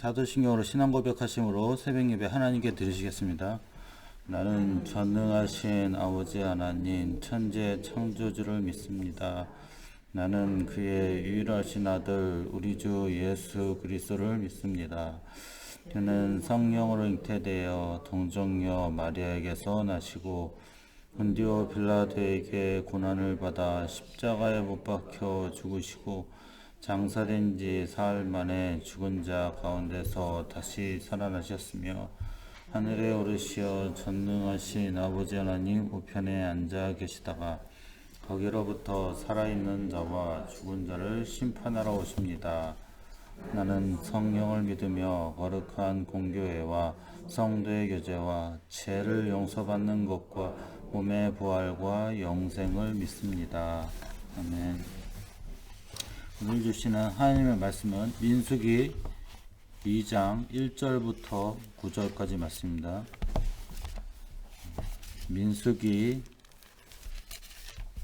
사도신경으로 신앙 고백하심으로 새벽 예배 하나님께 드리시겠습니다. 나는 전능하신 아버지 하나님 천재 창조주를 믿습니다. 나는 그의 유일하신 아들 우리 주 예수 그리스도를 믿습니다. 그는 성령으로 잉태되어 동정녀 마리아에게서 나시고 본디오 빌라도에게 고난을 받아 십자가에 못 박혀 죽으시고 장사된 지 사흘 만에 죽은 자 가운데서 다시 살아나셨으며 하늘에 오르시어 전능하신 아버지 하나님 우편에 앉아 계시다가 거기로부터 살아있는 자와 죽은 자를 심판하러 오십니다. 나는 성령을 믿으며 거룩한 공교회와 성도의 교제와 죄를 용서받는 것과 몸의 부활과 영생을 믿습니다. 아멘. 오늘 주시는 하나님의 말씀은 민수기 2장 1절부터 9절까지 말씀입니다. 민수기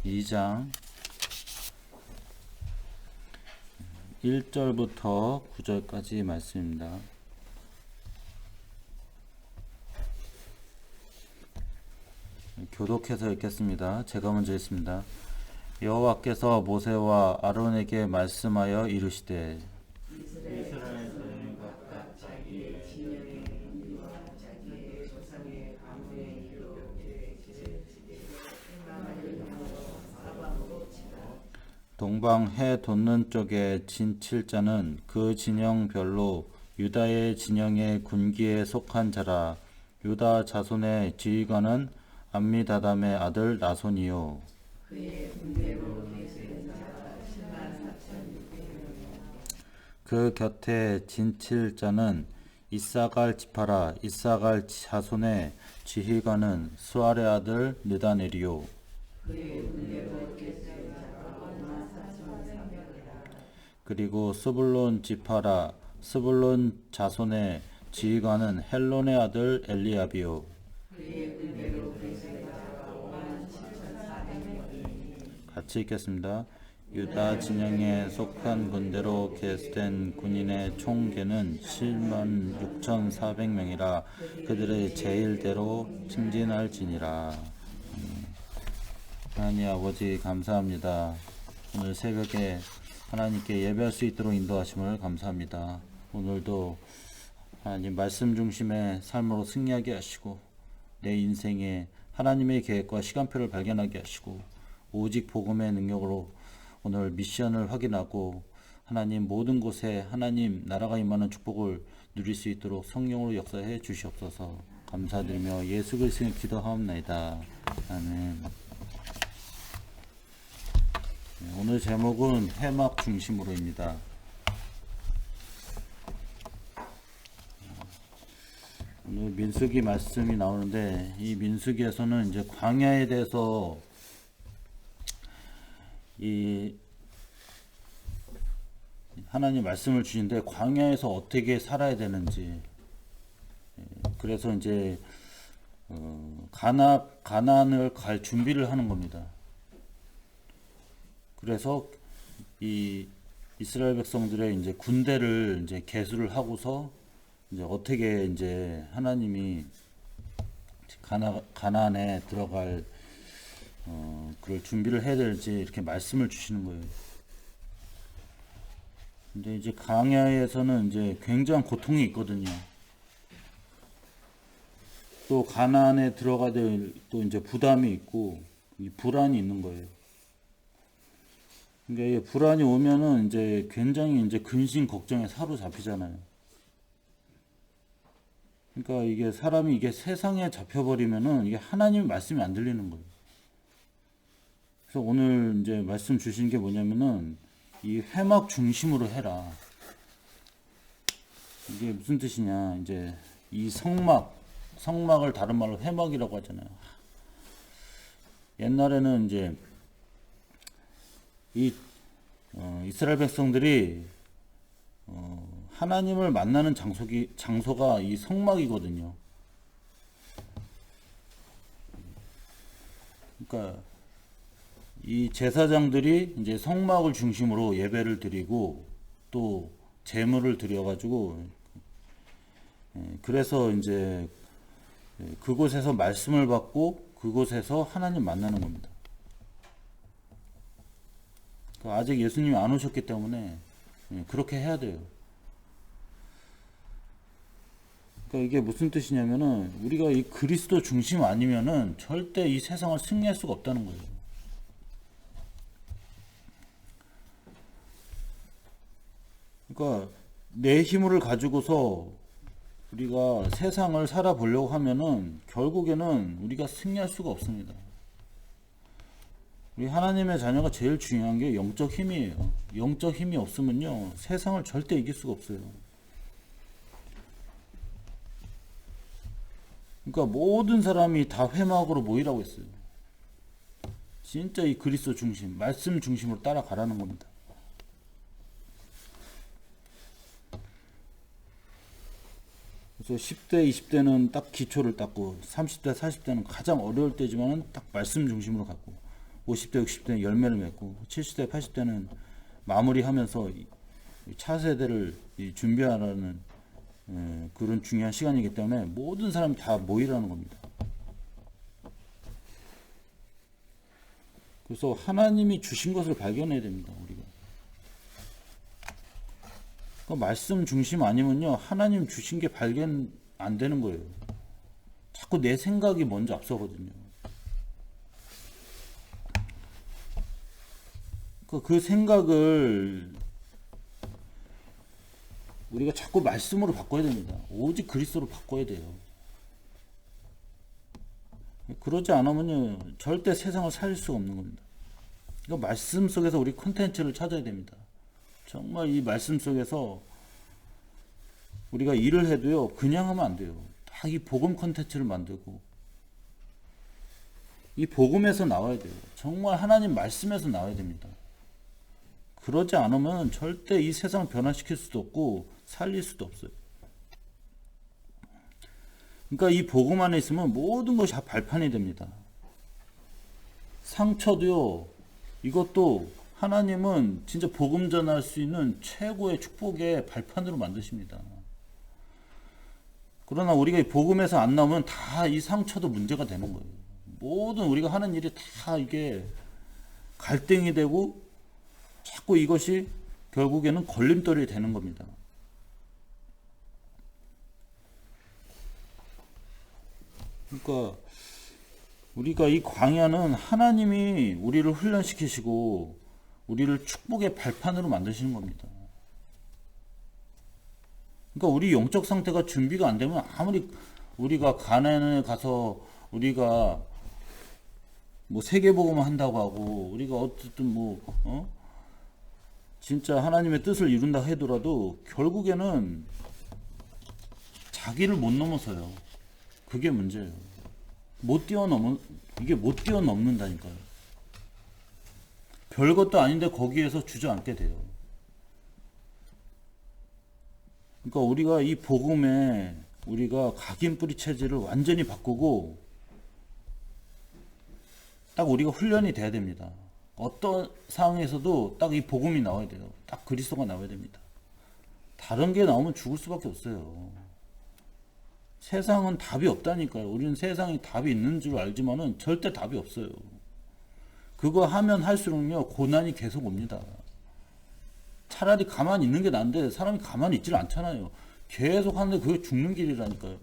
2장 1절부터 9절까지 말씀입니다. 교독해서 읽겠습니다. 제가 먼저 읽습니다. 여호와께서 모세와 아론에게 말씀하여 이르시되 이스라엘 자손은 각각 자기의 진영의 군대와 자기의 조상의 가문의 일로 계획지을 지대로 행방을 향하여 사방으로 치라. 동방 해 돋는 쪽에 진 7자는 그 진영별로 유다의 진영의 군기에 속한 자라. 유다 자손의 지휘관은 암미다담의 아들 나손이요 그의 군대로 계획된 자가 104,600명이라. 그 곁에 진 7자는 이사갈 지파라. 이사갈 자손의 지휘관은 수알의 아들 느다넬이요 그의 군대로 계획된 자가 54,300명이라. 그리고 스불론 지파라. 스불론 자손의 지휘관은 헬론의 아들 엘리압이요 그의 군대로 계획된 자가 57,400명이니. 같이 읽겠습니다. 유다 진영에 속한 군대로 계수된 군인의 총계는 76,400명이라. 그들의 제일대로 승진할지니라. 하나님 아버지 감사합니다. 오늘 새벽에 하나님께 예배할 수 있도록 인도하심을 감사합니다. 오늘도 하나님 말씀 중심의 삶으로 승리하게 하시고 내 인생에 하나님의 계획과 시간표를 발견하게 하시고 오직 복음의 능력으로 오늘 미션을 확인하고 하나님 모든 곳에 하나님 나라가 임하는 축복을 누릴 수 있도록 성령으로 역사해 주시옵소서. 감사드리며 예수 그리스도의 기도하옵나이다. 아멘. 오늘 제목은 회막 중심으로입니다. 오늘 민수기 말씀이 나오는데 이 민수기에서는 이제 광야에 대해서 이 하나님 말씀을 주시는데 광야에서 어떻게 살아야 되는지 그래서 이제 가나안을 갈 준비를 하는 겁니다. 그래서 이 이스라엘 백성들의 이제 군대를 이제 계수를 하고서 이제 어떻게 이제 하나님이 가나안에 들어갈 그걸 준비를 해야 될지 이렇게 말씀을 주시는 거예요. 근데 이제 광야에서는 이제 굉장한 고통이 있거든요. 또 가나안에 들어가야 될 또 이제 부담이 있고 이 불안이 있는 거예요. 그러니까 이 불안이 오면은 이제 굉장히 이제 근심 걱정에 사로잡히잖아요. 그러니까 이게 사람이 이게 세상에 잡혀버리면은 이게 하나님의 말씀이 안 들리는 거예요. 그래서 오늘 이제 말씀 주신 게 뭐냐면은 이 회막 중심으로 해라. 이게 무슨 뜻이냐? 이제 이 성막을 다른 말로 회막이라고 하잖아요. 옛날에는 이제 이 이스라엘 백성들이 하나님을 만나는 장소가 이 성막이거든요. 그러니까 이 제사장들이 이제 성막을 중심으로 예배를 드리고 또 제물을 드려가지고 그래서 이제 그곳에서 말씀을 받고 그곳에서 하나님 만나는 겁니다. 그러니까 아직 예수님이 안 오셨기 때문에 그렇게 해야 돼요. 그러니까 이게 무슨 뜻이냐면은 우리가 이 그리스도 중심 아니면은 절대 이 세상을 승리할 수가 없다는 거예요. 그러니까 내 힘을 가지고서 우리가 세상을 살아보려고 하면은 결국에는 우리가 승리할 수가 없습니다. 우리 하나님의 자녀가 제일 중요한 게 영적 힘이에요. 영적 힘이 없으면요 세상을 절대 이길 수가 없어요. 그러니까 모든 사람이 다 회막으로 모이라고 했어요. 진짜 이 그리스도 중심, 말씀 중심으로 따라가라는 겁니다. 그래서 10대, 20대는 딱 기초를 닦고 30대, 40대는 가장 어려울 때지만 딱 말씀 중심으로 갔고 50대, 60대는 열매를 맺고 70대, 80대는 마무리하면서 차세대를 준비하라는 그런 중요한 시간이기 때문에 모든 사람이 다 모이라는 겁니다. 그래서 하나님이 주신 것을 발견해야 됩니다. 우리가. 그러니까 말씀 중심 아니면요 하나님 주신 게 발견 안 되는 거예요. 자꾸 내 생각이 먼저 앞서거든요. 그 생각을 우리가 자꾸 말씀으로 바꿔야 됩니다. 오직 그리스도로 바꿔야 돼요. 그러지 않으면요 절대 세상을 살릴 수가 없는 겁니다. 그러니까 말씀 속에서 우리 콘텐츠를 찾아야 됩니다. 정말 이 말씀 속에서 우리가 일을 해도요 그냥 하면 안 돼요. 다 이 복음 콘텐츠를 만들고 이 복음에서 나와야 돼요. 정말 하나님 말씀에서 나와야 됩니다. 그러지 않으면 절대 이 세상을 변화시킬 수도 없고 살릴 수도 없어요. 그러니까 이 복음 안에 있으면 모든 것이 다 발판이 됩니다. 상처도요 이것도 하나님은 진짜 복음 전할 수 있는 최고의 축복의 발판으로 만드십니다. 그러나 우리가 이 복음에서 안 나오면 다 이 상처도 문제가 되는 거예요. 모든 우리가 하는 일이 다 이게 갈등이 되고 자꾸 이것이 결국에는 걸림돌이 되는 겁니다. 그러니까 우리가 이 광야는 하나님이 우리를 훈련시키시고 우리를 축복의 발판으로 만드시는 겁니다. 그러니까 우리 영적 상태가 준비가 안 되면 아무리 우리가 가나안에 가서 우리가 뭐 세계복음을 한다고 하고 우리가 어쨌든 진짜 하나님의 뜻을 이룬다 하더라도 결국에는 자기를 못 넘어서요. 그게 문제예요. 이게 못 뛰어넘는다니까요. 별것도 아닌데 거기에서 주저앉게 돼요. 그러니까 우리가 이 복음에 우리가 각인 뿌리 체질을 완전히 바꾸고 딱 우리가 훈련이 돼야 됩니다. 어떤 상황에서도 딱 이 복음이 나와야 돼요. 딱 그리스도가 나와야 됩니다. 다른 게 나오면 죽을 수밖에 없어요. 세상은 답이 없다니까요. 우리는 세상에 답이 있는 줄 알지만은 절대 답이 없어요. 그거 하면 할수록요 고난이 계속 옵니다. 차라리 가만히 있는 게 나은데 사람이 가만히 있질 않잖아요. 계속 하는데 그게 죽는 길이라니까요.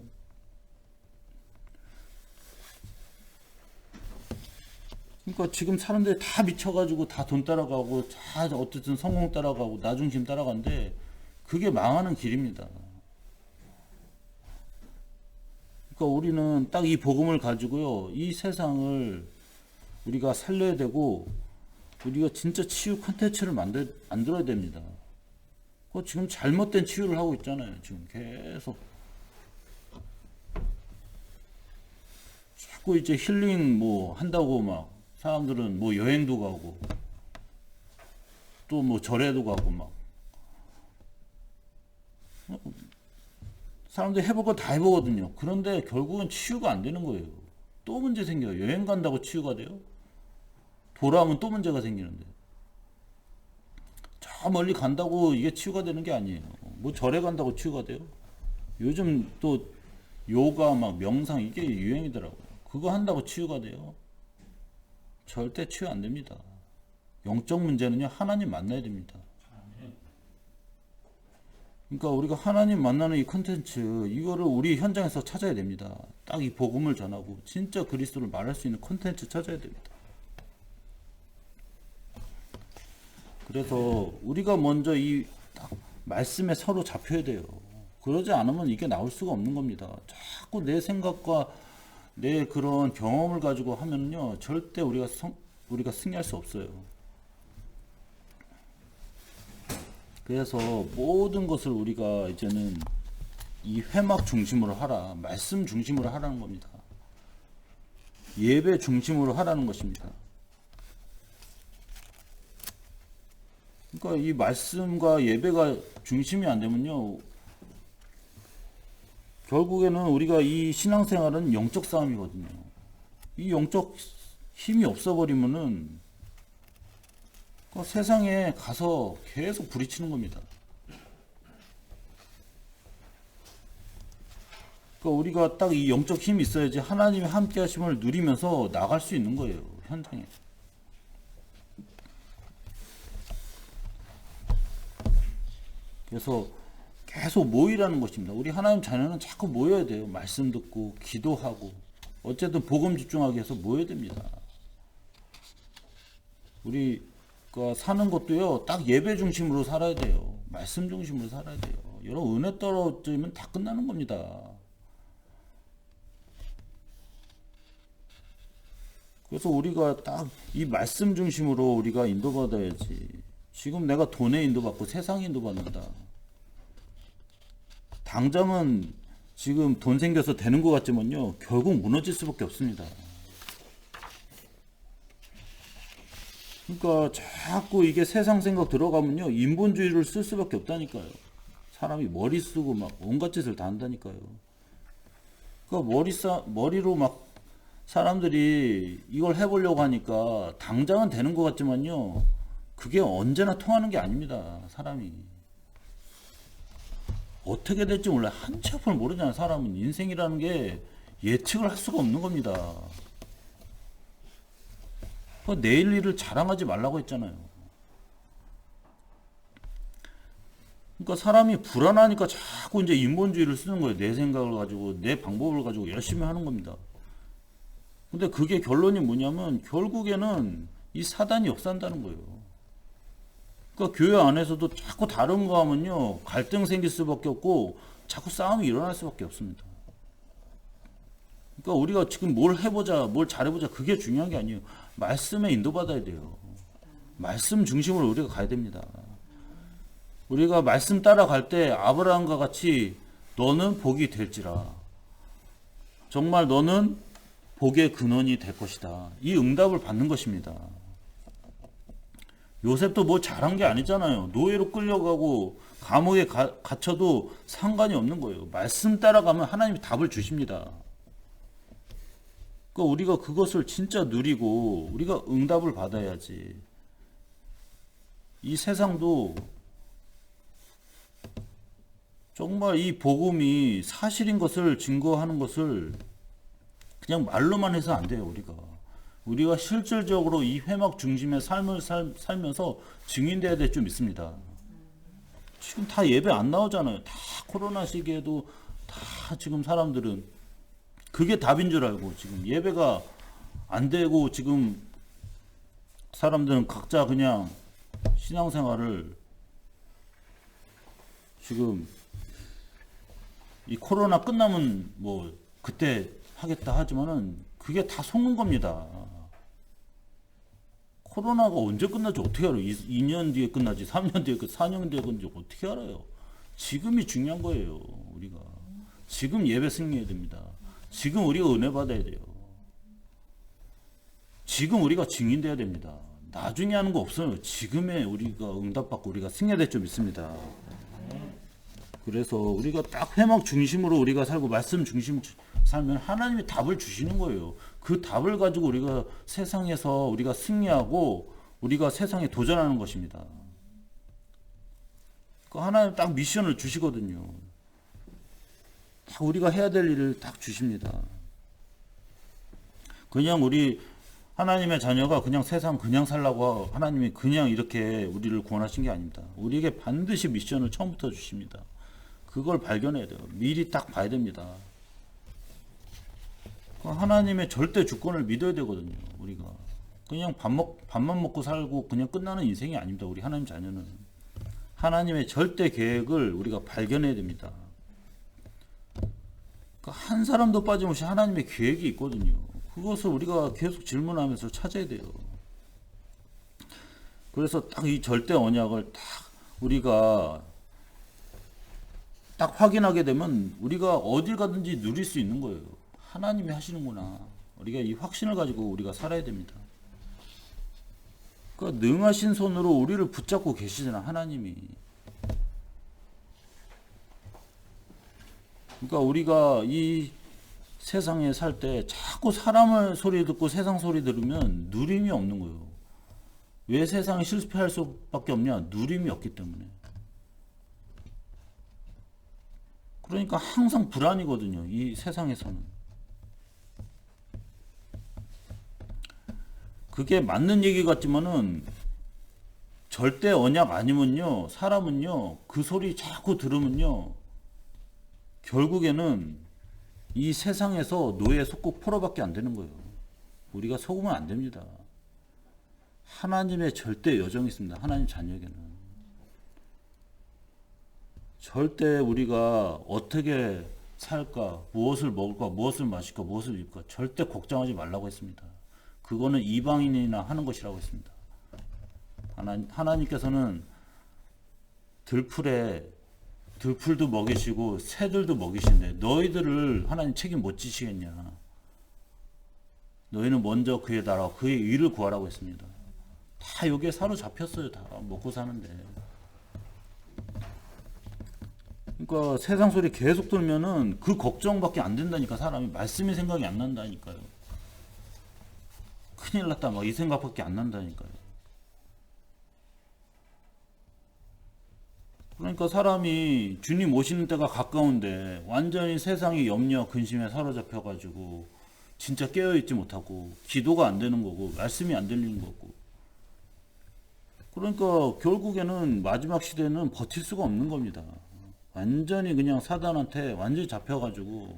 그러니까 지금 사람들이 다 미쳐가지고 다 돈 따라가고 다 어쨌든 성공 따라가고 나 중심 따라가는데 그게 망하는 길입니다. 그러니까 우리는 딱 이 복음을 가지고요 이 세상을 우리가 살려야 되고 우리가 진짜 치유 콘텐츠를 만들어야 됩니다. 지금 잘못된 치유를 하고 있잖아요. 지금 계속 자꾸 이제 힐링 한다고 막 사람들은 여행도 가고 또 절에도 가고 막 사람들이 해볼 거 다 해보거든요. 그런데 결국은 치유가 안 되는 거예요. 또 문제 생겨요. 여행 간다고 치유가 돼요? 돌아오면 또 문제가 생기는데 저 멀리 간다고 이게 치유가 되는 게 아니에요. 절에 간다고 치유가 돼요? 요즘 또 요가 막 명상 이게 유행이더라고요. 그거 한다고 치유가 돼요? 절대 치유 안 됩니다. 영적 문제는요, 하나님 만나야 됩니다. 그러니까 우리가 하나님 만나는 이 컨텐츠, 이거를 우리 현장에서 찾아야 됩니다. 딱 이 복음을 전하고 진짜 그리스도를 말할 수 있는 컨텐츠 찾아야 됩니다. 그래서 우리가 먼저 이 딱 말씀에 서로 잡혀야 돼요. 그러지 않으면 이게 나올 수가 없는 겁니다. 자꾸 내 생각과 내 그런 경험을 가지고 하면요, 절대 우리가 승리할 수 없어요. 그래서 모든 것을 우리가 이제는 이 회막 중심으로 하라, 말씀 중심으로 하라는 겁니다. 예배 중심으로 하라는 것입니다. 그러니까 이 말씀과 예배가 중심이 안 되면요, 결국에는 우리가 이 신앙생활은 영적 싸움이거든요. 이 영적 힘이 없어버리면은 그 세상에 가서 계속 부딪히는 겁니다. 그러니까 우리가 딱 이 영적 힘이 있어야지 하나님의 함께 하심을 누리면서 나갈 수 있는 거예요, 현장에. 그래서 계속 모이라는 것입니다. 우리 하나님 자녀는 자꾸 모여야 돼요. 말씀 듣고 기도하고 어쨌든 복음 집중하기 위해서 모여야 됩니다. 우리가 사는 것도요, 딱 예배 중심으로 살아야 돼요. 말씀 중심으로 살아야 돼요. 여러분, 은혜 떨어지면 다 끝나는 겁니다. 그래서 우리가 딱 이 말씀 중심으로 우리가 인도받아야지. 지금 내가 돈에 인도받고 세상에 인도받는다. 당장은 지금 돈 생겨서 되는 것 같지만요, 결국 무너질 수밖에 없습니다. 그러니까 자꾸 이게 세상 생각 들어가면요, 인본주의를 쓸 수밖에 없다니까요. 사람이 머리 쓰고 막 온갖 짓을 다 한다니까요. 그러니까 머리로 막 사람들이 이걸 해보려고 하니까 당장은 되는 것 같지만요, 그게 언제나 통하는 게 아닙니다. 사람이 어떻게 될지 몰라요. 한 치 앞을 모르잖아요. 사람은 인생이라는 게 예측을 할 수가 없는 겁니다. 내일 일을 자랑하지 말라고 했잖아요. 그러니까 사람이 불안하니까 자꾸 이제 인본주의를 쓰는 거예요. 내 생각을 가지고, 내 방법을 가지고 열심히 하는 겁니다. 근데 그게 결론이 뭐냐면 결국에는 이 사단이 역사한다는 거예요. 그러니까 교회 안에서도 자꾸 다른 거 하면요, 갈등 생길 수밖에 없고 자꾸 싸움이 일어날 수밖에 없습니다. 그러니까 우리가 지금 뭘 해보자, 뭘 잘해보자, 그게 중요한 게 아니에요. 말씀에 인도받아야 돼요. 말씀 중심으로 우리가 가야 됩니다. 우리가 말씀 따라갈 때 아브라함과 같이 너는 복이 될지라, 정말 너는 복의 근원이 될 것이다, 이 응답을 받는 것입니다. 요셉도 뭐 잘한 게 아니잖아요. 노예로 끌려가고 감옥에 갇혀도 상관이 없는 거예요. 말씀 따라가면 하나님이 답을 주십니다. 그러니까 우리가 그것을 진짜 누리고 우리가 응답을 받아야지. 이 세상도 정말 이 복음이 사실인 것을 증거하는 것을 그냥 말로만 해서 안 돼요. 우리가 실질적으로 이 회막 중심의 삶을 살면서 증인돼야 될 좀 있습니다. 지금 다 예배 안 나오잖아요. 다 코로나 시기에도 다 지금 사람들은 그게 답인 줄 알고 지금 예배가 안 되고, 지금 사람들은 각자 그냥 신앙생활을 지금 이 코로나 끝나면 뭐 그때 하겠다 하지만은 그게 다 속는 겁니다. 코로나가 언제 끝날지 어떻게 알아요? 2년 뒤에 끝나지, 3년 뒤에, 4년 뒤에 끝날지 어떻게 알아요? 지금이 중요한 거예요. 우리가 지금 예배 승리해야 됩니다. 지금 우리가 은혜 받아야 돼요. 지금 우리가 증인돼야 됩니다. 나중에 하는 거 없어요. 지금에 우리가 응답받고 우리가 승리해야 될 점 있습니다. 그래서 우리가 딱 회막 중심으로 우리가 살고 말씀 중심 살면 하나님이 답을 주시는 거예요. 그 답을 가지고 우리가 세상에서 우리가 승리하고 우리가 세상에 도전하는 것입니다. 그 하나님 딱 미션을 주시거든요. 딱 우리가 해야 될 일을 딱 주십니다. 그냥 우리 하나님의 자녀가 그냥 세상 그냥 살라고 하나님이 그냥 이렇게 우리를 구원하신 게 아닙니다. 우리에게 반드시 미션을 처음부터 주십니다. 그걸 발견해야 돼요. 미리 딱 봐야 됩니다. 하나님의 절대 주권을 믿어야 되거든요. 우리가 그냥 밥만 먹고 살고 그냥 끝나는 인생이 아닙니다. 우리 하나님 자녀는 하나님의 절대 계획을 우리가 발견해야 됩니다. 한 사람도 빠짐없이 하나님의 계획이 있거든요. 그것을 우리가 계속 질문하면서 찾아야 돼요. 그래서 딱 이 절대 언약을 딱 우리가 딱 확인하게 되면 우리가 어딜 가든지 누릴 수 있는 거예요. 하나님이 하시는구나. 우리가 이 확신을 가지고 우리가 살아야 됩니다. 그러니까 능하신 손으로 우리를 붙잡고 계시잖아, 하나님이. 그러니까 우리가 이 세상에 살 때 자꾸 사람의 소리 듣고 세상 소리 들으면 누림이 없는 거예요. 왜 세상에 실패할 수밖에 없냐? 누림이 없기 때문에. 그러니까 항상 불안이거든요. 이 세상에서는. 그게 맞는 얘기 같지만은 절대 언약 아니면요. 사람은요. 그 소리 자꾸 들으면요. 결국에는 이 세상에서 노예 속국 포로밖에 안 되는 거예요. 우리가 속으면 안 됩니다. 하나님의 절대 여정이 있습니다. 하나님 자녀에게는. 절대 우리가 어떻게 살까, 무엇을 먹을까, 무엇을 마실까, 무엇을 입을까 절대 걱정하지 말라고 했습니다. 그거는 이방인이나 하는 것이라고 했습니다. 하나님께서는 들풀도 먹이시고 새들도 먹이신데 너희들을 하나님 책임 못 지시겠냐. 너희는 먼저 그의 나라와 그의 의를 구하라고 했습니다. 다 여기에 사로잡혔어요. 다 먹고 사는데. 그러니까 세상 소리 계속 들면은 그 걱정밖에 안 된다니까. 사람이 말씀이 생각이 안 난다니까요. 큰일 났다 막 이 생각밖에 안 난다니까요. 그러니까 사람이 주님 오시는 때가 가까운데 완전히 세상의 염려 근심에 사로잡혀 가지고 진짜 깨어있지 못하고 기도가 안 되는 거고 말씀이 안 들리는 거고, 그러니까 결국에는 마지막 시대는 버틸 수가 없는 겁니다. 완전히 그냥 사단한테 완전히 잡혀가지고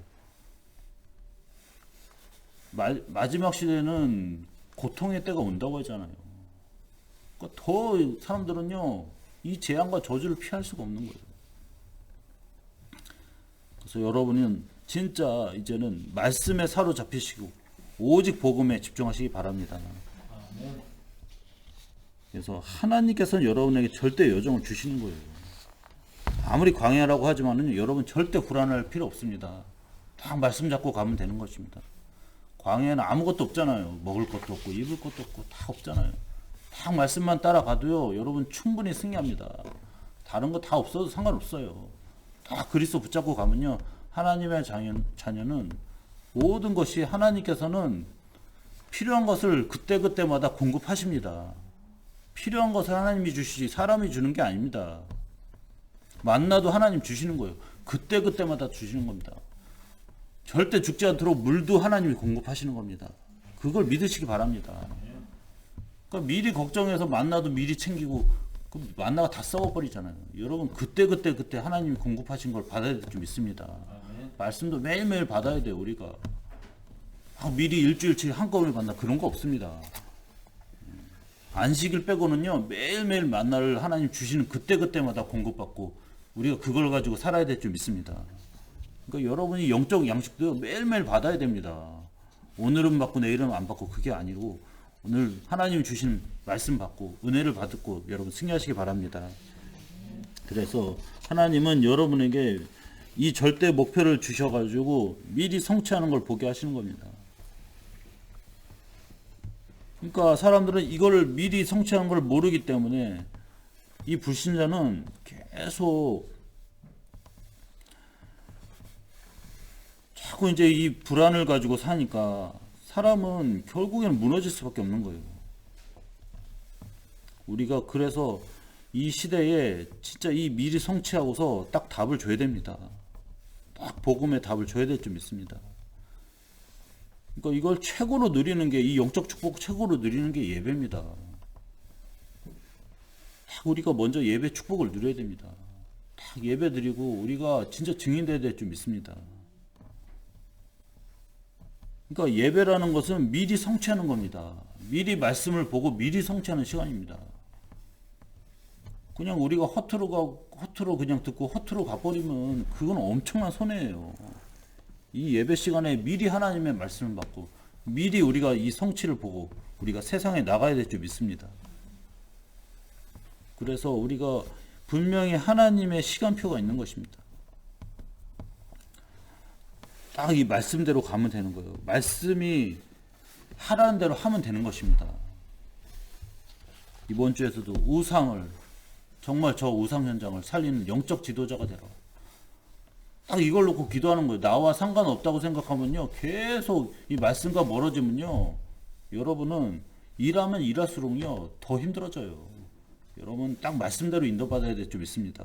마지막 시대는 고통의 때가 온다고 하잖아요. 그러니까 더 사람들은요 이 재앙과 저주를 피할 수가 없는 거예요. 그래서 여러분은 진짜 이제는 말씀에 사로잡히시고 오직 복음에 집중하시기 바랍니다. 그래서 하나님께서는 여러분에게 절대 여정을 주시는 거예요. 아무리 광야라고 하지만은 여러분 절대 불안할 필요 없습니다. 딱 말씀 잡고 가면 되는 것입니다. 광야에는 아무것도 없잖아요. 먹을 것도 없고 입을 것도 없고 다 없잖아요. 딱 말씀만 따라가도요 여러분 충분히 승리합니다. 다른 거 다 없어도 상관없어요. 딱 그리스도 붙잡고 가면요 하나님의 자녀는 모든 것이 하나님께서는 필요한 것을 그때그때마다 공급하십니다. 필요한 것을 하나님이 주시지 사람이 주는 게 아닙니다. 만나도 하나님 주시는 거예요. 그때그때마다 주시는 겁니다. 절대 죽지 않도록 물도 하나님이 공급하시는 겁니다. 그걸 믿으시기 바랍니다. 그러니까 미리 걱정해서 만나도 미리 챙기고 그 만나가 다 썩어버리잖아요. 여러분 그때 하나님이 공급하신 걸 받아야 될 줄 믿습니다. 말씀도 매일매일 받아야 돼요. 우리가 미리 일주일치 한꺼번에 만나 그런 거 없습니다. 안식일 빼고는요 매일매일 만나를 하나님 주시는 그때마다 공급받고 우리가 그걸 가지고 살아야 될 줄 믿습니다. 그러니까 여러분이 영적 양식도 매일매일 받아야 됩니다. 오늘은 받고 내일은 안 받고 그게 아니고 오늘 하나님이 주신 말씀 받고 은혜를 받고 여러분 승리하시기 바랍니다. 그래서 하나님은 여러분에게 이 절대 목표를 주셔가지고 미리 성취하는 걸 보게 하시는 겁니다. 그러니까 사람들은 이걸 미리 성취하는 걸 모르기 때문에 이 불신자는 계속 자꾸 이제 이 불안을 가지고 사니까 사람은 결국에는 무너질 수밖에 없는 거예요. 우리가 그래서 이 시대에 진짜 이 미리 성취하고서 딱 답을 줘야 됩니다. 딱 복음의 답을 줘야 될 줄 믿습니다. 그러니까 이걸 최고로 누리는 게, 이 영적 축복 최고로 누리는 게 예배입니다. 딱 우리가 먼저 예배 축복을 누려야 됩니다. 딱 예배 드리고 우리가 진짜 증인돼야 될 줄 믿습니다. 그러니까 예배라는 것은 미리 성취하는 겁니다. 미리 말씀을 보고 미리 성취하는 시간입니다. 그냥 우리가 허투루 그냥 듣고 허투루 가버리면 그건 엄청난 손해예요. 이 예배 시간에 미리 하나님의 말씀을 받고 미리 우리가 이 성취를 보고 우리가 세상에 나가야 될 줄 믿습니다. 그래서 우리가 분명히 하나님의 시간표가 있는 것입니다. 딱 이 말씀대로 가면 되는 거예요. 말씀이 하라는 대로 하면 되는 것입니다. 이번 주에서도 우상을, 정말 저 우상 현장을 살리는 영적 지도자가 되라. 딱 이걸 놓고 기도하는 거예요. 나와 상관없다고 생각하면요, 계속 이 말씀과 멀어지면요, 여러분은 일하면 일할수록요 더 힘들어져요. 여러분 딱 말씀대로 인도받아야 될 줄 믿습니다.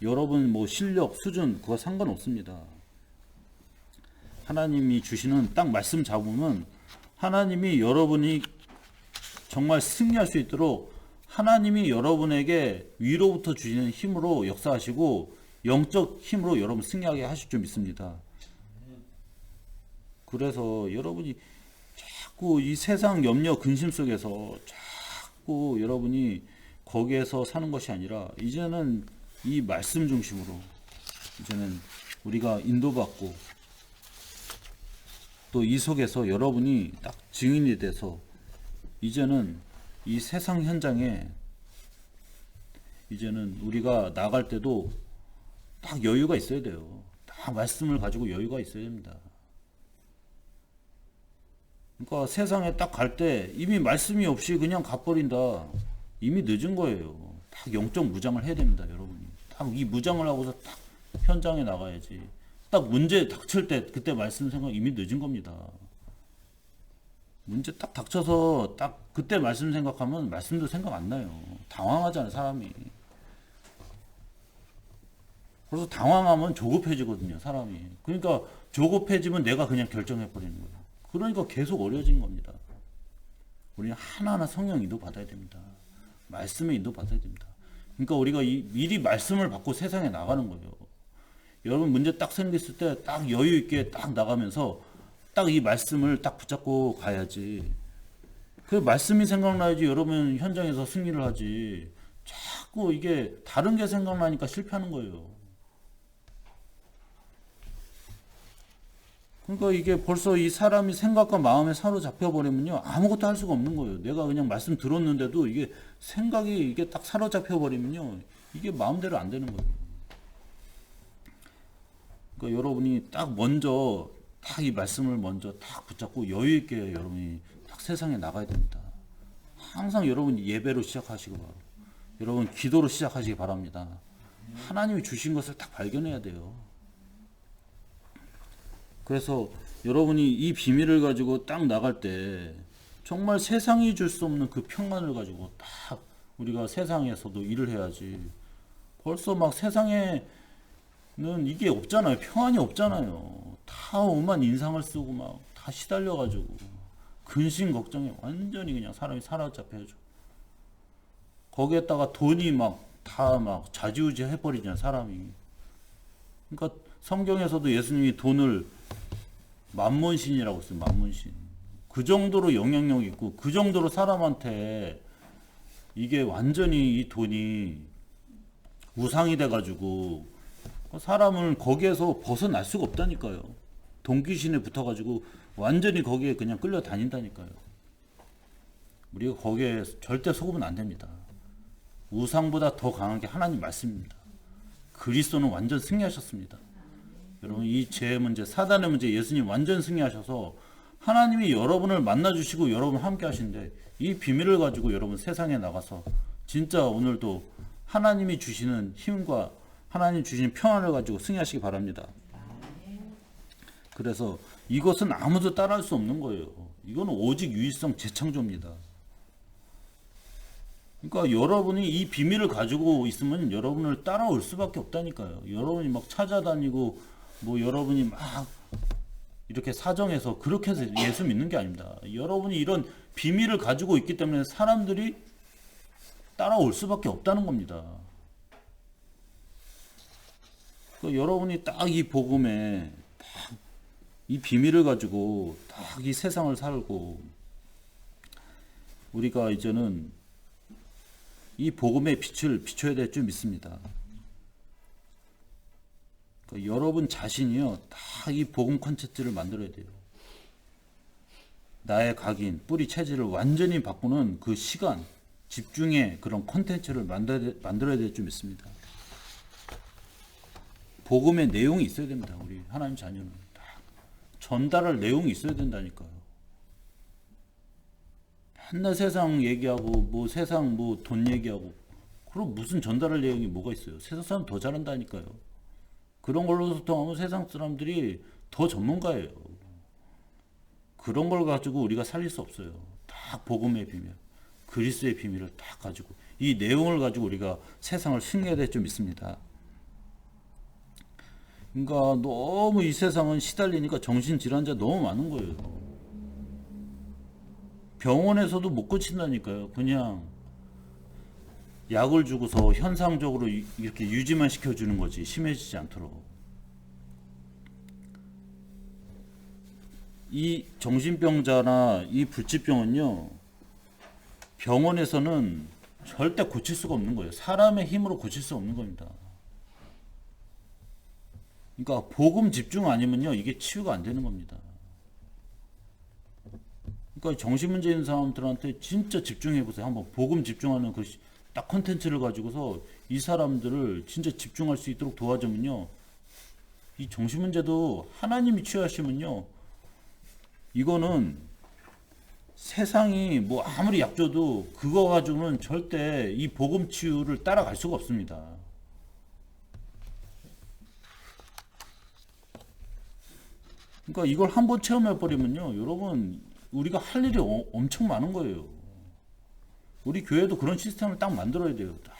여러분 뭐 실력, 수준 그거 상관없습니다. 하나님이 주시는 딱 말씀 잡으면 하나님이 여러분이 정말 승리할 수 있도록 하나님이 여러분에게 위로부터 주시는 힘으로 역사하시고 영적 힘으로 여러분 승리하게 하실 줄 믿습니다. 그래서 여러분이 자꾸 이 세상 염려 근심 속에서 자꾸 여러분이 거기에서 사는 것이 아니라 이제는 이 말씀 중심으로 이제는 우리가 인도받고 또 이 속에서 여러분이 딱 증인이 돼서 이제는 이 세상 현장에 이제는 우리가 나갈 때도 딱 여유가 있어야 돼요. 딱 말씀을 가지고 여유가 있어야 됩니다. 그러니까 세상에 딱 갈 때 이미 말씀이 없이 그냥 가버린다. 이미 늦은 거예요. 딱 영적 무장을 해야 됩니다, 여러분이. 딱 이 무장을 하고서 딱 현장에 나가야지. 딱 문제 닥칠 때 그때 말씀 생각 이미 늦은 겁니다. 문제 딱 닥쳐서 딱 그때 말씀 생각하면 말씀도 생각 안 나요. 당황하잖아요, 사람이. 그래서 당황하면 조급해지거든요, 사람이. 그러니까 조급해지면 내가 그냥 결정해버리는 거예요. 그러니까 계속 어려워진 겁니다. 우리는 하나하나 성령 인도 받아야 됩니다. 말씀의 인도 받아야 됩니다. 그러니까 우리가 미리 말씀을 받고 세상에 나가는 거예요. 여러분 문제 딱 생겼을 때 딱 여유 있게 딱 나가면서 딱 이 말씀을 딱 붙잡고 가야지. 그 말씀이 생각나야지 여러분 현장에서 승리를 하지. 자꾸 이게 다른 게 생각나니까 실패하는 거예요. 그러니까 이게 벌써 이 사람이 생각과 마음에 사로잡혀 버리면요 아무것도 할 수가 없는 거예요. 내가 그냥 말씀 들었는데도 이게 생각이 이게 딱 사로잡혀 버리면요 이게 마음대로 안 되는 거예요. 그러니까 여러분이 딱 먼저 딱 이 말씀을 먼저 딱 붙잡고 여유 있게 여러분이 딱 세상에 나가야 됩니다. 항상 여러분 예배로 시작하시고 여러분 기도로 시작하시기 바랍니다. 하나님이 주신 것을 딱 발견해야 돼요. 그래서 여러분이 이 비밀을 가지고 딱 나갈 때 정말 세상이 줄 수 없는 그 평안을 가지고 딱 우리가 세상에서도 일을 해야지. 벌써 막 세상에는 이게 없잖아요. 평안이 없잖아요. 다 오만 인상을 쓰고 막 다 시달려가지고 근심 걱정에 완전히 그냥 사람이 사로잡혀져. 거기에다가 돈이 막 다 막 좌지우지 해버리잖아요, 사람이. 그러니까 성경에서도 예수님이 돈을 만몬신이라고 써요. 만몬신. 그 정도로 영향력 있고 그 정도로 사람한테 이게 완전히 이 돈이 우상이 돼가지고 사람을 거기에서 벗어날 수가 없다니까요. 돈 귀신에 붙어가지고 완전히 거기에 그냥 끌려 다닌다니까요. 우리가 거기에 절대 속으면 안 됩니다. 우상보다 더 강한 게 하나님 말씀입니다. 그리스도는 완전 승리하셨습니다. 여러분 이 죄의 문제, 사단의 문제 예수님 완전 승리하셔서 하나님이 여러분을 만나주시고 여러분 함께 하신데 이 비밀을 가지고 여러분 세상에 나가서 진짜 오늘도 하나님이 주시는 힘과 하나님 주시는 평안을 가지고 승리하시기 바랍니다. 그래서 이것은 아무도 따라할 수 없는 거예요. 이거는 오직 유일성 재창조입니다. 그러니까 여러분이 이 비밀을 가지고 있으면 여러분을 따라올 수밖에 없다니까요. 여러분이 막 찾아다니고 뭐 여러분이 막 이렇게 사정해서 그렇게 해서 예수 믿는 게 아닙니다. 여러분이 이런 비밀을 가지고 있기 때문에 사람들이 따라올 수밖에 없다는 겁니다. 그러니까 여러분이 딱 이 복음에 딱 이 비밀을 가지고 딱 이 세상을 살고 우리가 이제는 이 복음의 빛을 비춰야 될 줄 믿습니다. 그러니까 여러분 자신이요, 딱 이 복음 콘텐츠를 만들어야 돼요. 나의 각인, 뿌리 체질을 완전히 바꾸는 그 시간, 집중의 그런 콘텐츠를 만들어야 될 줄 믿습니다. 복음의 내용이 있어야 됩니다. 우리 하나님 자녀는 딱 전달할 내용이 있어야 된다니까요. 맨날 세상 얘기하고 뭐 세상 뭐 돈 얘기하고 그럼 무슨 전달할 내용이 뭐가 있어요? 세상 사람 더 잘한다니까요. 그런 걸로 소통하면 세상 사람들이 더 전문가예요. 그런 걸 가지고 우리가 살릴 수 없어요. 딱 복음의 비밀, 그리스도의 비밀을 딱 가지고 이 내용을 가지고 우리가 세상을 승리해야 될 줄 믿습니다. 그러니까 너무 이 세상은 시달리니까 정신질환자 너무 많은 거예요. 병원에서도 못 고친다니까요. 그냥 약을 주고서 현상적으로 이렇게 유지만 시켜주는 거지 심해지지 않도록. 이 정신병자나 이 불치병은요, 병원에서는 절대 고칠 수가 없는 거예요. 사람의 힘으로 고칠 수 없는 겁니다. 그러니까 복음 집중 아니면요, 이게 치유가 안 되는 겁니다. 그러니까 정신 문제 있는 사람들한테 진짜 집중해 보세요. 한번 복음 집중하는 그 딱 콘텐츠를 가지고서 이 사람들을 진짜 집중할 수 있도록 도와주면요, 이 정신 문제도 하나님이 치유하시면요, 이거는 세상이 뭐 아무리 약 줘도 그거 가지고는 절대 이 복음 치유를 따라갈 수가 없습니다. 그러니까 이걸 한번 체험해 버리면요, 여러분 우리가 할 일이 엄청 많은 거예요. 우리 교회도 그런 시스템을 딱 만들어야 돼요. 딱.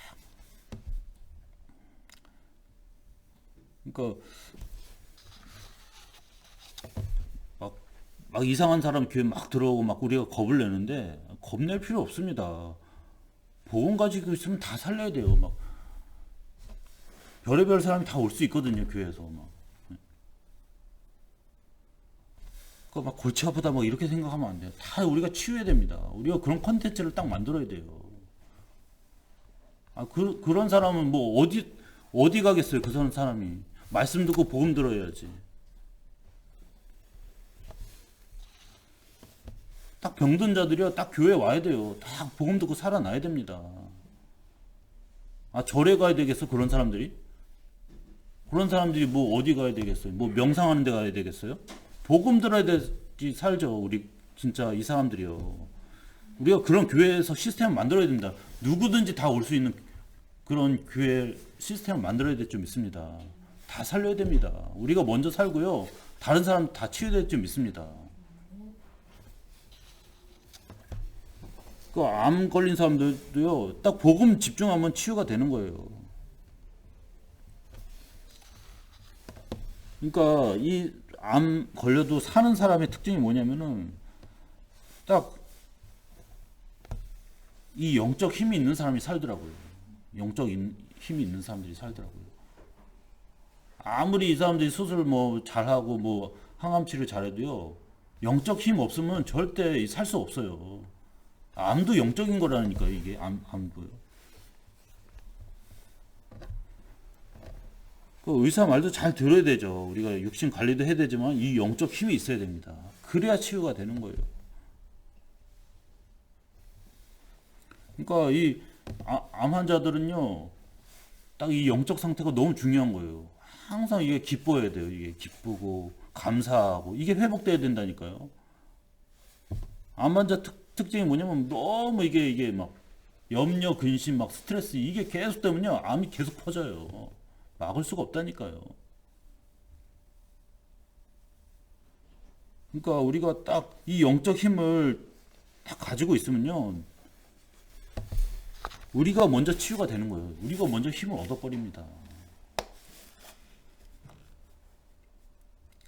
그러니까 막 이상한 사람 교회 막 들어오고 막 우리가 겁을 내는데 겁낼 필요 없습니다. 복음 가지고 있으면 다 살려야 돼요. 막 별의별 사람이 다 올 수 있거든요, 교회에서 막. 막 골치 아프다 막 이렇게 생각하면 안 돼요. 다 우리가 치유해야 됩니다. 우리가 그런 컨텐츠를 딱 만들어야 돼요. 그런 사람은 뭐 어디 가겠어요? 그 사람이 말씀 듣고 복음 들어야지. 딱 병든 자들이요, 딱 교회 와야 돼요. 딱 복음 듣고 살아나야 됩니다. 절에 가야 되겠어? 그런 사람들이 뭐 어디 가야 되겠어요? 뭐 명상하는 데 가야 되겠어요? 복음 들어야 되지 살죠. 우리 진짜 이 사람들이요. 우리가 그런 교회에서 시스템을 만들어야 됩니다. 누구든지 다 올 수 있는 그런 교회 시스템을 만들어야 될 줄 믿습니다. 다 살려야 됩니다. 우리가 먼저 살고요, 다른 사람 다 치유될 줄 믿습니다. 그 암 걸린 사람들도요, 딱 복음 집중하면 치유가 되는 거예요. 그러니까 이 암 걸려도 사는 사람의 특징이 뭐냐면은 딱 이 영적 힘이 있는 사람이 살더라고요. 영적 힘이 있는 사람들이 살더라고요. 아무리 이 사람들이 수술 뭐 잘하고 뭐 항암 치료 잘해도요, 영적 힘 없으면 절대 살 수 없어요. 암도 영적인 거라니까요, 이게 암도요. 그 의사 말도 잘 들어야 되죠. 우리가 육신 관리도 해야 되지만 이 영적 힘이 있어야 됩니다. 그래야 치유가 되는 거예요. 그러니까 이 암 환자들은요, 딱 이 영적 상태가 너무 중요한 거예요. 항상 이게 기뻐야 돼요. 이게 기쁘고 감사하고 이게 회복돼야 된다니까요. 암 환자 특징이 뭐냐면 너무 이게 막 염려, 근심, 막 스트레스 이게 계속 되면요, 암이 계속 퍼져요. 막을 수가 없다니까요. 그러니까 우리가 딱 이 영적 힘을 딱 가지고 있으면요, 우리가 먼저 치유가 되는 거예요. 우리가 먼저 힘을 얻어버립니다.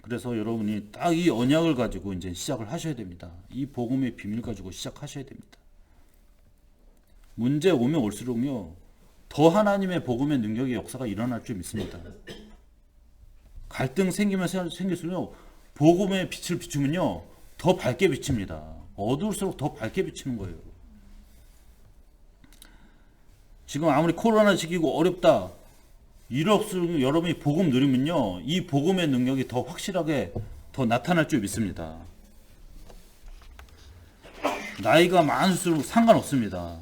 그래서 여러분이 딱 이 언약을 가지고 이제 시작을 하셔야 됩니다. 이 복음의 비밀 가지고 시작하셔야 됩니다. 문제 오면 올수록요, 더 하나님의 복음의 능력의 역사가 일어날 줄 믿습니다. 갈등 생기면 생길수록 복음의 빛을 비추면요, 더 밝게 비칩니다. 어두울수록 더 밝게 비치는 거예요. 지금 아무리 코로나 시기고 어렵다, 이럴수록 여러분이 복음 누리면요, 이 복음의 능력이 더 확실하게 더 나타날 줄 믿습니다. 나이가 많을수록 상관없습니다.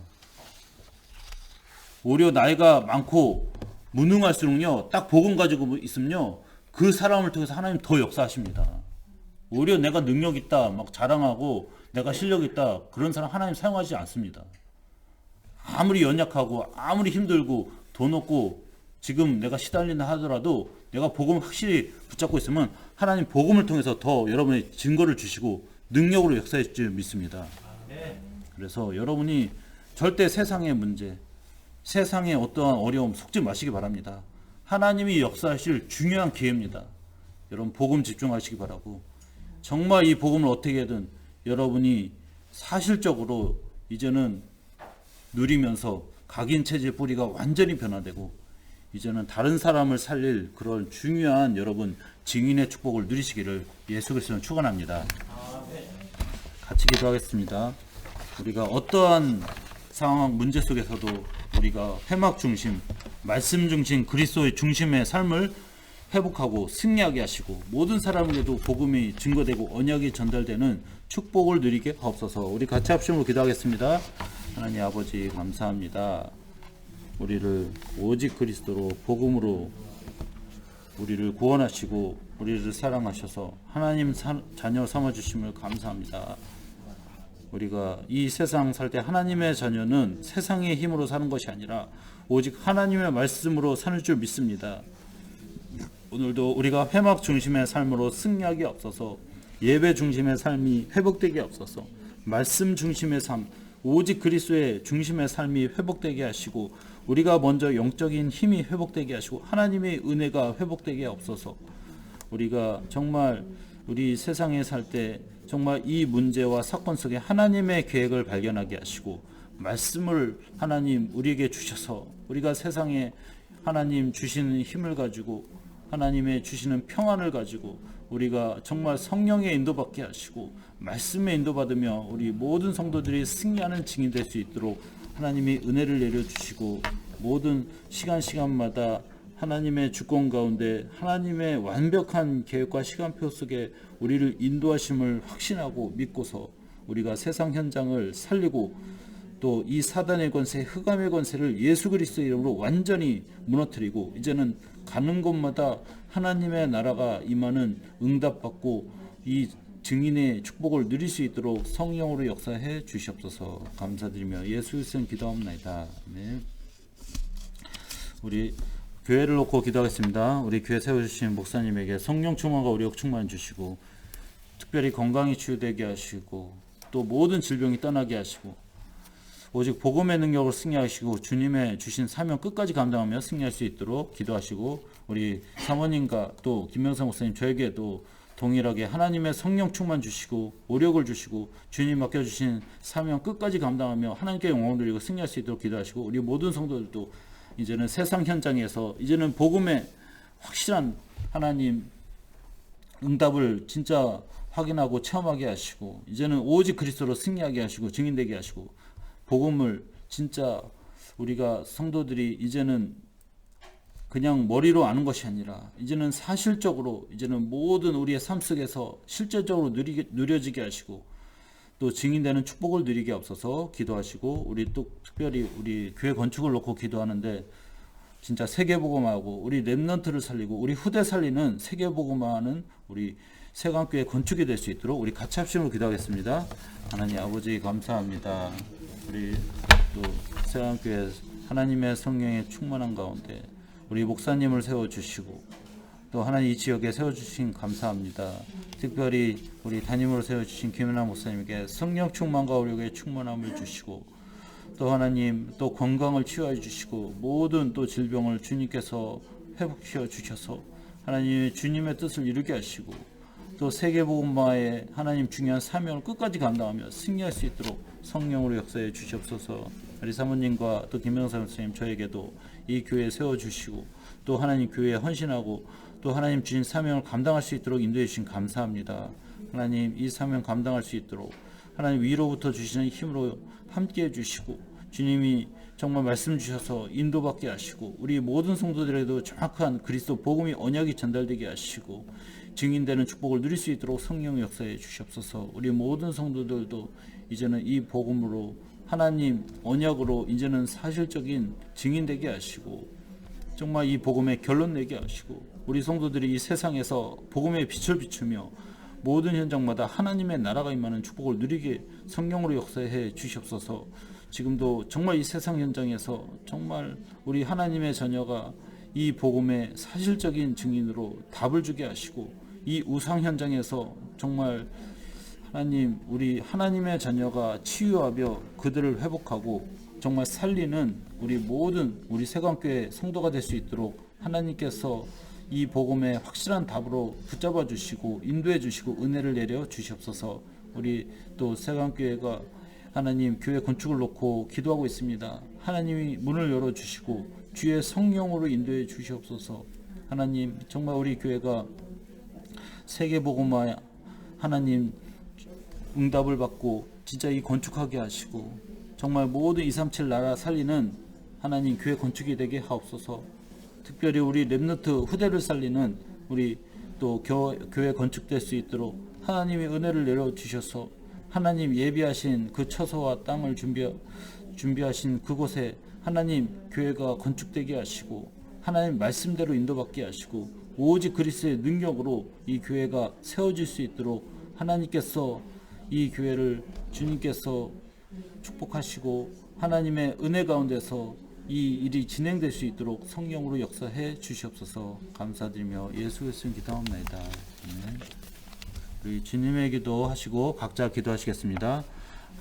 오히려 나이가 많고 무능할수록요, 딱 복음 가지고 있으면요, 그 사람을 통해서 하나님 더 역사하십니다. 오히려 내가 능력 있다, 막 자랑하고 내가 실력 있다, 그런 사람 하나님 사용하지 않습니다. 아무리 연약하고 아무리 힘들고 돈 없고 지금 내가 시달린다 하더라도 내가 복음 확실히 붙잡고 있으면 하나님 복음을 통해서 더 여러분의 증거를 주시고 능력으로 역사해 줄 믿습니다. 그래서 여러분이 절대 세상의 문제, 세상의 어떠한 어려움 속지 마시기 바랍니다. 하나님이 역사하실 중요한 기회입니다. 여러분 복음 집중하시기 바라고, 정말 이 복음을 어떻게든 여러분이 사실적으로 이제는 누리면서 각인 체질 뿌리가 완전히 변화되고 이제는 다른 사람을 살릴 그런 중요한 여러분 증인의 축복을 누리시기를 예수 그리스도는 축원합니다. 같이 기도하겠습니다. 우리가 어떠한 상황 문제 속에서도 우리가 회막 중심, 말씀 중심, 그리스도의 중심의 삶을 회복하고 승리하게 하시고 모든 사람에게도 복음이 증거되고 언약이 전달되는 축복을 누리게 하옵소서. 우리 같이 합심으로 기도하겠습니다. 하나님 아버지 감사합니다. 우리를 오직 그리스도로 복음으로 우리를 구원하시고 우리를 사랑하셔서 하나님 자녀 삼아주심을 감사합니다. 우리가 이 세상 살 때 하나님의 자녀는 세상의 힘으로 사는 것이 아니라 오직 하나님의 말씀으로 사는 줄 믿습니다. 오늘도 우리가 회막 중심의 삶으로 승리하게 없어서 예배 중심의 삶이 회복되게 없어서 말씀 중심의 삶, 오직 그리스도의 중심의 삶이 회복되게 하시고 우리가 먼저 영적인 힘이 회복되게 하시고 하나님의 은혜가 회복되게 없어서 우리가 정말 우리 세상에 살 때 정말 이 문제와 사건 속에 하나님의 계획을 발견하게 하시고 말씀을 하나님 우리에게 주셔서 우리가 세상에 하나님 주시는 힘을 가지고 하나님의 주시는 평안을 가지고 우리가 정말 성령의 인도받게 하시고 말씀에 인도받으며 우리 모든 성도들이 승리하는 증인 될 수 있도록 하나님이 은혜를 내려주시고 모든 시간마다 하나님의 주권 가운데 하나님의 완벽한 계획과 시간표 속에 우리를 인도하심을 확신하고 믿고서 우리가 세상 현장을 살리고 또 이 사단의 권세, 흑암의 권세를 예수 그리스도의 이름으로 완전히 무너뜨리고 이제는 가는 곳마다 하나님의 나라가 임하는 응답받고 이 증인의 축복을 누릴 수 있도록 성령으로 역사해 주시옵소서. 감사드리며 예수 그리스도는 기도합니다. 아멘. 우리 교회를 놓고 기도하겠습니다. 우리 교회 세워주신 목사님에게 성령 충만과 의력 충만 주시고 특별히 건강이 치유되게 하시고 또 모든 질병이 떠나게 하시고 오직 복음의 능력을 승리하시고 주님의 주신 사명 끝까지 감당하며 승리할 수 있도록 기도하시고 우리 사모님과 또 김명상 목사님 저에게도 동일하게 하나님의 성령 충만 주시고 오력을 주시고 주님 맡겨주신 사명 끝까지 감당하며 하나님께 영광을 돌리고 승리할 수 있도록 기도하시고 우리 모든 성도들도 이제는 세상 현장에서 이제는 복음의 확실한 하나님 응답을 진짜 확인하고 체험하게 하시고 이제는 오직 그리스도로 승리하게 하시고 증인되게 하시고 복음을 진짜 우리가 성도들이 이제는 그냥 머리로 아는 것이 아니라 이제는 사실적으로 이제는 모든 우리의 삶 속에서 실제적으로 누려지게 하시고 또 증인되는 축복을 누리게 없어서 기도하시고 우리 또 특별히 우리 교회 건축을 놓고 기도하는데 진짜 세계복음화하고 우리 렘넌트를 살리고 우리 후대 살리는 세계복음화하는 우리 세강교회 건축이 될 수 있도록 우리 같이 합심으로 기도하겠습니다. 하나님 아버지 감사합니다. 우리 또 세강교회 하나님의 성령의 충만한 가운데 우리 목사님을 세워주시고 또 하나님 이 지역에 세워주신 감사합니다. 특별히 우리 담임으로 세워주신 김연아 목사님에게 성령 충만과 의력의 충만함을 주시고 또 하나님 또 건강을 치유해 주시고 모든 또 질병을 주님께서 회복시켜 주셔서 하나님 주님의 뜻을 이루게 하시고 또 세계복음화의 하나님 중요한 사명을 끝까지 감당하며 승리할 수 있도록 성령으로 역사해 주시옵소서. 우리 사모님과 또 김명사 목사님 저에게도 이 교회에 세워주시고 또 하나님 교회에 헌신하고 또 하나님 주신 사명을 감당할 수 있도록 인도해 주신 감사합니다. 하나님 이 사명 감당할 수 있도록 하나님 위로부터 주시는 힘으로 함께해 주시고 주님이 정말 말씀 주셔서 인도받게 하시고 우리 모든 성도들에도 정확한 그리스도 복음이 언약이 전달되게 하시고 증인되는 축복을 누릴 수 있도록 성령 역사해 주시옵소서. 우리 모든 성도들도 이제는 이 복음으로 하나님 언약으로 이제는 사실적인 증인되게 하시고 정말 이 복음의 결론 내게 하시고 우리 성도들이 이 세상에서 복음의 빛을 비추며 모든 현장마다 하나님의 나라가 임하는 축복을 누리게 성령으로 역사해 주시옵소서. 지금도 정말 이 세상 현장에서 정말 우리 하나님의 자녀가 이 복음의 사실적인 증인으로 답을 주게 하시고 이 우상 현장에서 정말 하나님 우리 하나님의 자녀가 치유하며 그들을 회복하고 정말 살리는 우리 모든 우리 세관교회 성도가 될 수 있도록 하나님께서 이 복음의 확실한 답으로 붙잡아 주시고 인도해 주시고 은혜를 내려 주시옵소서. 우리 또 세관교회가 하나님 교회 건축을 놓고 기도하고 있습니다. 하나님이 문을 열어 주시고 주의 성령으로 인도해 주시옵소서. 하나님 정말 우리 교회가 세계복음화 하나님 응답을 받고 진짜 이 건축하게 하시고 정말 모든 237 나라 살리는 하나님 교회 건축이 되게 하옵소서. 특별히 우리 렘너트 후대를 살리는 우리 또 교회 건축될 수 있도록 하나님의 은혜를 내려주셔서 하나님 예비하신 그 처소와 땅을 준비하신 그곳에 하나님 교회가 건축되게 하시고 하나님 말씀대로 인도받게 하시고 오직 그리스도의 능력으로 이 교회가 세워질 수 있도록 하나님께서 이 교회를 주님께서 축복하시고 하나님의 은혜 가운데서 이 일이 진행될 수 있도록 성령으로 역사해 주시옵소서. 감사드리며 예수 그리스도 기도합니다. 우리 주님의 기도 하시고 각자 기도하시겠습니다.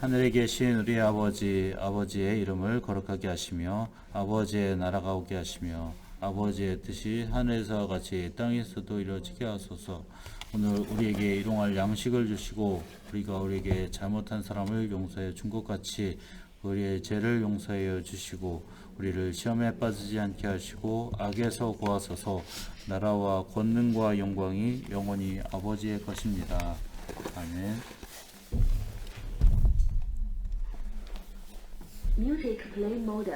하늘에 계신 우리 아버지의 이름을 거룩하게 하시며 아버지의 나라가 오게 하시며 아버지의 뜻이 하늘에서와 같이 땅에서도 이루어지게 하소서. 오늘 우리에게 일용할 양식을 주시고 우리에게 잘못한 사람을 용서해 준 것 같이 우리의 죄를 용서하여 주시고 우리를 시험에 빠지지 않게 하시고 악에서 구하소서. 나라와 권능과 영광이 영원히 아버지의 것입니다. 아멘. Music play mode.